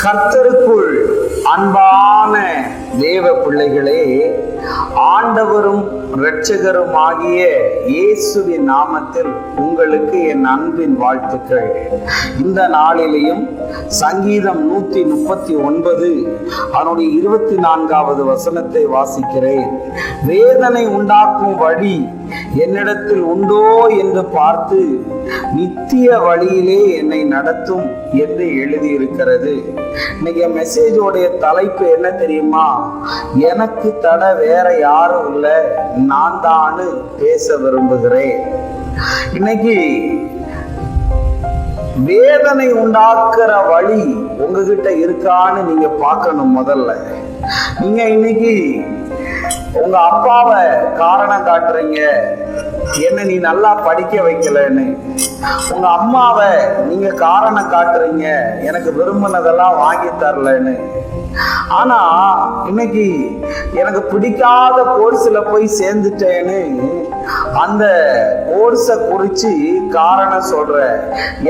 கர்த்தருக்குள் அன்பான தேவ பிள்ளைகளே, ஆண்டவரும் இரட்சகரும் ஆகிய இயேசுவின் நாமத்தில் உங்களுக்கு என் அன்பின் வாழ்த்துக்கள். இந்த நாளிலேயும் சங்கீதம் 139 அதனுடைய 24வது வசனத்தை வாசிக்கிறேன். வேதனை உண்டாக்கும் வழி என்னிடத்தில் உண்டோ என்று பார்த்து நித்திய வழியிலே என்னை நடத்தும் என்று எழுதியிருக்கிறது. இன்னைக்கு மெசேஜோடைய தலைப்பு என்ன தெரியுமா? எனக்கு தட வேற யாரும் இல்லை, நான் தானு பேச விரும்புகிறேன். இன்னைக்கு வேதனை உண்டாக்குற வழி உங்ககிட்ட இருக்கான்னு நீங்க பார்க்கணும். முதல்ல நீங்க இன்னைக்கு உங்க அப்பாவை காரணம் காட்டுறீங்க, என்ன நீ நல்லா படிக்க வைக்கலன்னு. உங்க அம்மாவை நீங்க காரணம் காட்டுறீங்க, எனக்கு விரும்பினதெல்லாம் வாங்கி தரலன்னு. ஆனா இன்னைக்கு எனக்கு பிடிக்காத கோர்ஸ்ல போய் சேர்ந்துட்டேன்னு அந்த கோர்ஸை குறிச்சு காரணம் சொல்ற.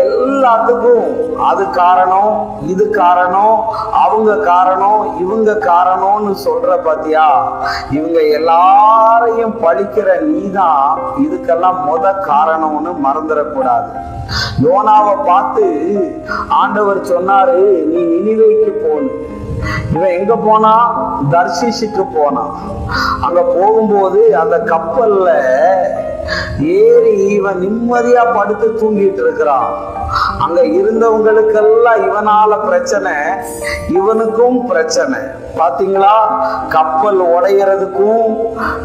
எல்லாத்துக்கும் அது காரணம், இது காரணம், அவங்க காரணம், இவங்க காரணம்னு சொல்ற பாத்தியா? இவங்க எல்லாரையும் பழிக்கிற நீதான் இதுக்கெல்லாம் காரணம்னு மறந்துடக்கூடாது. யோனாவை பார்த்து ஆண்டவர் சொன்னாரு, நீ நினிவேக்கு போன. இவன் எங்க போனா? தர்ஷீஷுக்கு போனான். அங்க போகும்போது அந்த கப்பல்ல ஏறி இவன் நிம்மதியா படுத்து தூங்கிட்டு இருக்கிறான். அங்க இருந்தவங்களுக்கெல்லாம் இவனால பிரச்சனை, இவனுக்கும் பிரச்சனை. பாத்தீங்களா? கப்பல் உடையறதுக்கும்,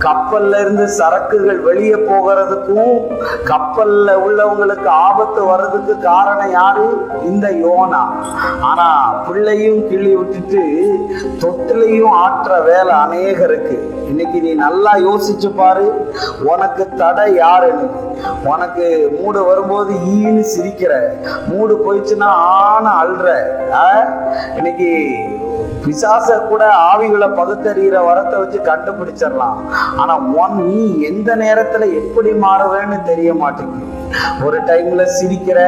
கப்பல்ல இருந்து சரக்குகள் வெளியே போகிறதுக்கும், கப்பல்ல உள்ளவங்களுக்கு ஆபத்து வர்றதுக்கு காரணம் யாரு? இந்த யோனா. ஆனா பிள்ளையும் கிள்ளி விட்டுட்டு தொட்டிலையும் ஆற்ற வேலை அநேகருக்கு. இன்னைக்கு நீ நல்லா யோசிச்சு பாரு, உனக்கு தடை யாருன்னு. உனக்கு மூடு வரும்போது ஈன்னு சிரிக்கிற, மூடு போயிடுச்சுன்னா ஆன அல்ற. இன்னைக்கு பிசாச கூட ஆவிகளை பகுத்தறிகிற வரத்தை வச்சு கண்டுபிடிச்சிடலாம். ஆனா நீ எந்த நேரத்துல எப்படி மாறுவேன்னு தெரிய மாட்டேங்குது. ஒரு டைம்ல சிரிக்கிற,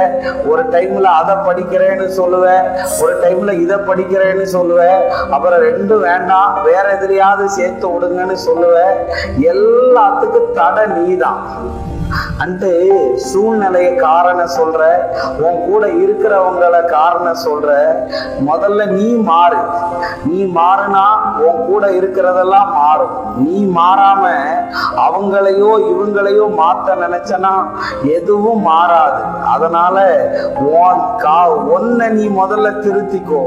ஒரு டைம்ல அதை படிக்கிறேன்னு சொல்லுவ, ஒரு டைம்ல இதை படிக்கிறேன்னு சொல்லுவ, அப்புறம் ரெண்டும் வேண்டாம் வேற எதிரியாவது சேர்த்து விடுங்கன்னு சொல்லுவ. எல்லாத்துக்கும் தடை நீதான். அந்த சூழ்நிலைய காரணம் சொல்ற, உன் கூட இருக்கிறவங்களை காரணம் சொல்ற. முதல்ல நீ மாறு. நீ மாறுனா உன் கூட இருக்கிறதெல்லாம் மாறும். நீ மாறாம அவங்களையோ இவங்களையோ மாத்த நினைச்சனா எதுவும் மாறாது. அதனால ஒன்ன நீ முதல்ல திருத்திக்கோ.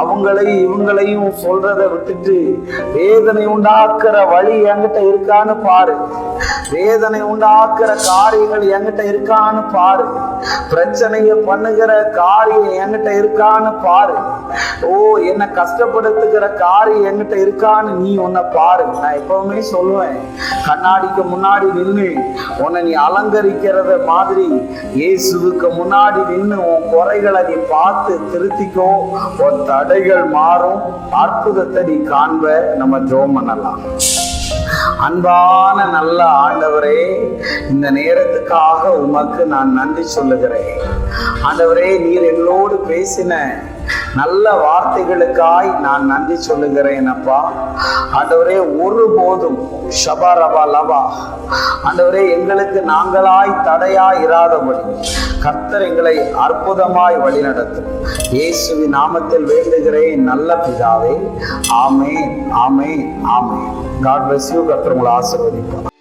அவங்களையும் இவங்களையும் சொல்றத விட்டுட்டு வேதனை உண்டாக்குற வழி என்கிட்ட இருக்கான்னு பாரு. வேதனை உண்டாக்குற காரியங்கள் என்கிட்ட இருக்கான்னு பாரு. பிரச்சனைய பண்ணுகிற காரியம் என்கிட்ட இருக்கான்னு பாரு. ஓ, என்ன கஷ்டப்படுத்துகிற காரியம் என்கிட்ட இருக்கான்னு நீ உன்னை பாரு. நான் எப்பவுமே சொல்லுவேன், கண்ணாடிக்கு முன்னாடி நின்று உன்னை நீ அலங்கரிக்கிறத மாதிரி இயேசுவுக்கு முன்னாடி நின்று உன் குறைகளை நீ பார்த்து திருத்திக்கோ. உன் தடைகள் மாறும், அற்புதத்தை நீ காண்ப. நம்ம ஜெபம் பண்ணலாம். அன்பான நல்ல ஆண்டவரே, இந்த நேரத்துக்காக உமக்கு நான் நன்றி சொல்லுகிறேன். ஆண்டவரே, நீர் எங்களோடு பேசின நல்ல வார்த்தைகளுக்காய் நான் நன்றி சொல்லுகிறேன் அப்பா. ஆண்டவரே, ஒருபோதும் ஷபரபா லபா ஆண்டவரே எங்களுக்கு நாங்களாய் தடையாய் இராதபடி கர்த்தர் எங்களை அற்புதமாய் வழிநடத்தும். இயேசுவின் நாமத்தில் வேண்டுகிறேன் நல்ல பிதாவே. ஆமென், ஆமென், ஆமென். God bless you. கர்த்தர் உங்களை ஆசீர்வதிப்பார்.